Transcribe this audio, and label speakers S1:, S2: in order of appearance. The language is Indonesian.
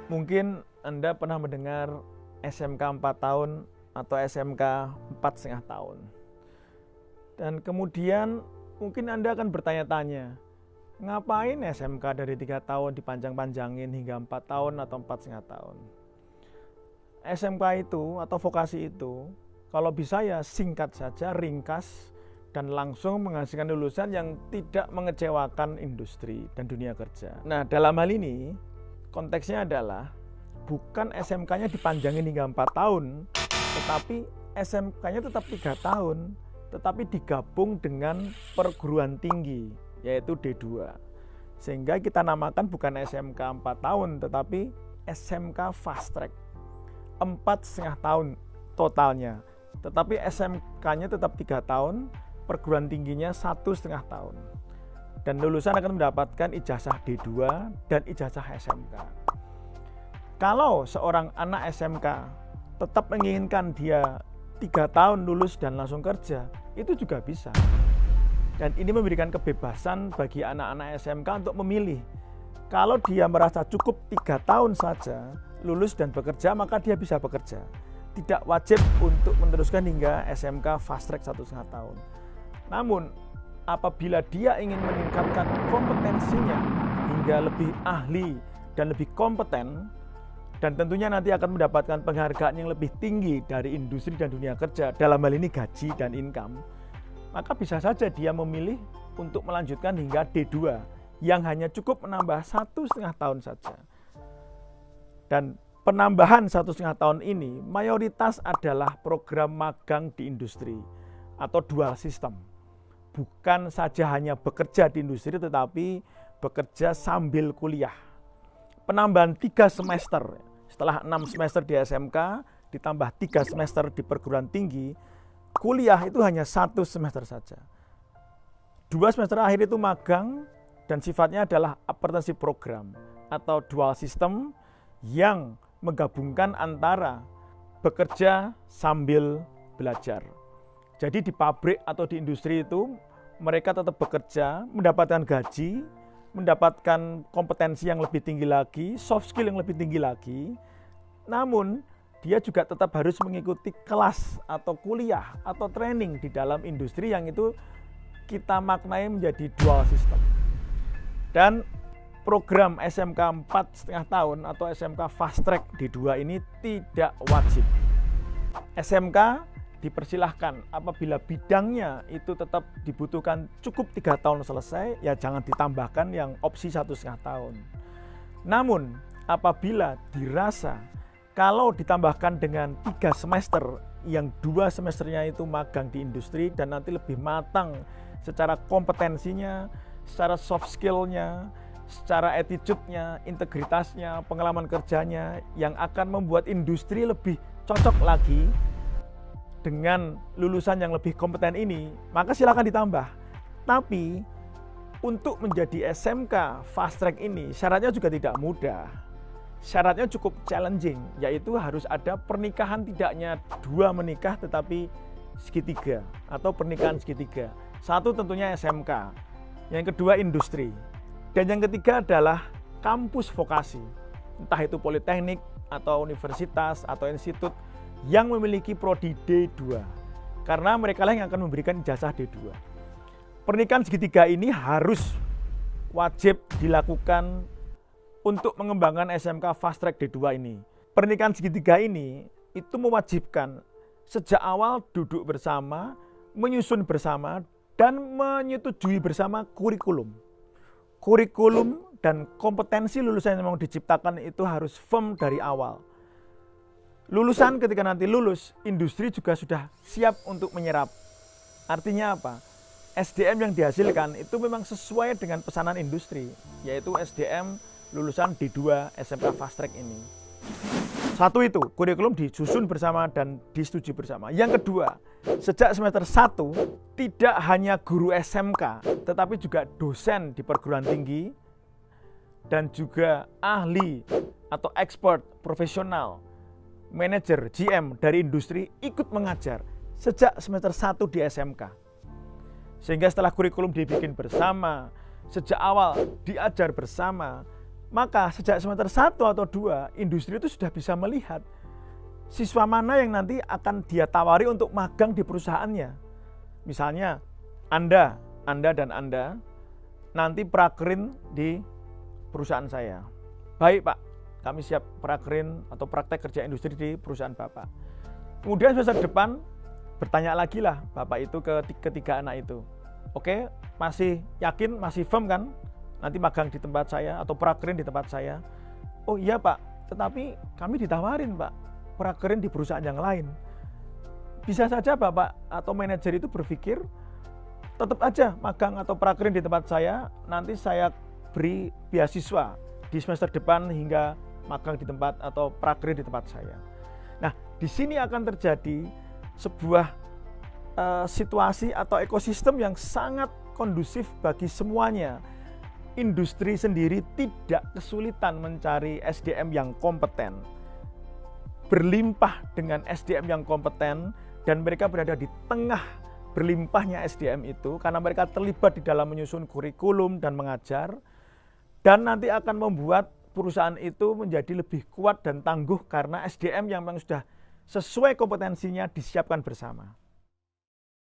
S1: Mungkin Anda pernah mendengar SMK 4 tahun atau SMK 4,5 tahun. Dan kemudian mungkin Anda akan bertanya-tanya, ngapain SMK dari 3 tahun dipanjang-panjangin hingga 4 tahun atau 4,5 tahun? SMK itu atau vokasi itu, kalau bisa ya singkat saja, ringkas, dan langsung menghasilkan lulusan yang tidak mengecewakan industri dan dunia kerja. Nah, dalam hal ini, konteksnya adalah bukan SMK-nya dipanjangin hingga 4 tahun, tetapi SMK-nya tetap 3 tahun, tetapi digabung dengan perguruan tinggi, yaitu D2. Sehingga kita namakan bukan SMK 4 tahun, tetapi SMK Fast Track. 4,5 tahun totalnya, tetapi SMK-nya tetap 3 tahun, perguruan tingginya 1,5 tahun. Dan lulusan akan mendapatkan ijazah D2 dan ijazah SMK. Kalau seorang anak SMK tetap menginginkan dia 3 tahun lulus dan langsung kerja, itu juga bisa. Dan ini memberikan kebebasan bagi anak-anak SMK untuk memilih. Kalau dia merasa cukup 3 tahun saja lulus dan bekerja, maka dia bisa bekerja. Tidak wajib untuk meneruskan hingga SMK Fast Track 1,5 tahun. Namun, apabila dia ingin meningkatkan kompetensinya hingga lebih ahli dan lebih kompeten, dan tentunya nanti akan mendapatkan penghargaan yang lebih tinggi dari industri dan dunia kerja, dalam hal ini gaji dan income, maka bisa saja dia memilih untuk melanjutkan hingga D2 yang hanya cukup menambah 1,5 tahun saja. Dan penambahan 1,5 tahun ini mayoritas adalah program magang di industri atau dual system. Bukan saja hanya bekerja di industri, tetapi bekerja sambil kuliah. Penambahan 3 semester, setelah 6 semester di SMK, ditambah 3 semester di perguruan tinggi, kuliah itu hanya 1 semester saja. 2 semester akhir itu magang, dan sifatnya adalah apprenticeship program atau dual system yang menggabungkan antara bekerja sambil belajar. Jadi di pabrik atau di industri itu mereka tetap bekerja, mendapatkan gaji, mendapatkan kompetensi yang lebih tinggi lagi, soft skill yang lebih tinggi lagi. Namun dia juga tetap harus mengikuti kelas atau kuliah atau training di dalam industri yang itu kita maknai menjadi dual system. Dan program SMK 4,5 tahun atau SMK Fast Track D2 ini tidak wajib. SMK dipersilahkan apabila bidangnya itu tetap dibutuhkan cukup 3 tahun selesai, ya jangan ditambahkan yang opsi 1,5 tahun. Namun apabila dirasa kalau ditambahkan dengan 3 semester, yang 2 semesternya itu magang di industri dan nanti lebih matang secara kompetensinya, secara soft skill-nya, secara attitude-nya, integritasnya, pengalaman kerjanya, yang akan membuat industri lebih cocok lagi dengan lulusan yang lebih kompeten ini, maka silakan ditambah. Tapi untuk menjadi SMK Fast Track ini syaratnya juga tidak mudah. Syaratnya cukup challenging, yaitu harus ada pernikahan, tidaknya 2 menikah tetapi segitiga atau pernikahan segitiga. 1 tentunya SMK, yang kedua industri, dan yang ketiga adalah kampus vokasi, entah itu politeknik atau universitas atau institut yang memiliki prodi D2, karena mereka lah yang akan memberikan ijazah D2. Pernikahan segitiga ini harus wajib dilakukan untuk mengembangkan SMK Fast Track D2 ini. Pernikahan segitiga ini itu mewajibkan sejak awal duduk bersama, menyusun bersama, dan menyetujui bersama kurikulum. Kurikulum dan kompetensi lulusan yang memang diciptakan itu harus firm dari awal. Lulusan ketika nanti lulus, industri juga sudah siap untuk menyerap. Artinya apa? SDM yang dihasilkan itu memang sesuai dengan pesanan industri, yaitu SDM lulusan D2 SMK Fast Track ini. 1 itu, kurikulum disusun bersama dan disetujui bersama. Yang kedua, sejak semester 1, tidak hanya guru SMK, tetapi juga dosen di perguruan tinggi, dan juga ahli atau expert profesional, manajer, GM dari industri ikut mengajar sejak semester 1 di SMK. Sehingga setelah kurikulum dibikin bersama, sejak awal diajar bersama, Maka sejak semester 1 atau 2, industri itu sudah bisa melihat siswa mana yang nanti akan dia tawari untuk magang di perusahaannya. Misalnya, Anda dan Anda nanti prakerin di perusahaan saya. Baik Pak, kami siap prakerin atau praktek kerja industri di perusahaan Bapak. Kemudian semester depan, bertanya lagi lah Bapak itu ke ketiga anak itu. Oke, masih yakin, masih firm kan? Nanti magang di tempat saya atau prakerin di tempat saya. Oh iya Pak, tetapi kami ditawarin Pak, prakerin di perusahaan yang lain. Bisa saja Bapak atau manajer itu berpikir, tetap aja magang atau prakerin di tempat saya, nanti saya beri beasiswa di semester depan hingga magang di tempat atau prakerin di tempat saya. Nah, di sini akan terjadi sebuah situasi atau ekosistem yang sangat kondusif bagi semuanya. Industri sendiri tidak kesulitan mencari SDM yang kompeten, berlimpah dengan SDM yang kompeten, dan mereka berada di tengah berlimpahnya SDM itu karena mereka terlibat di dalam menyusun kurikulum dan mengajar, dan nanti akan membuat perusahaan itu menjadi lebih kuat dan tangguh karena SDM yang memang sudah sesuai kompetensinya disiapkan bersama.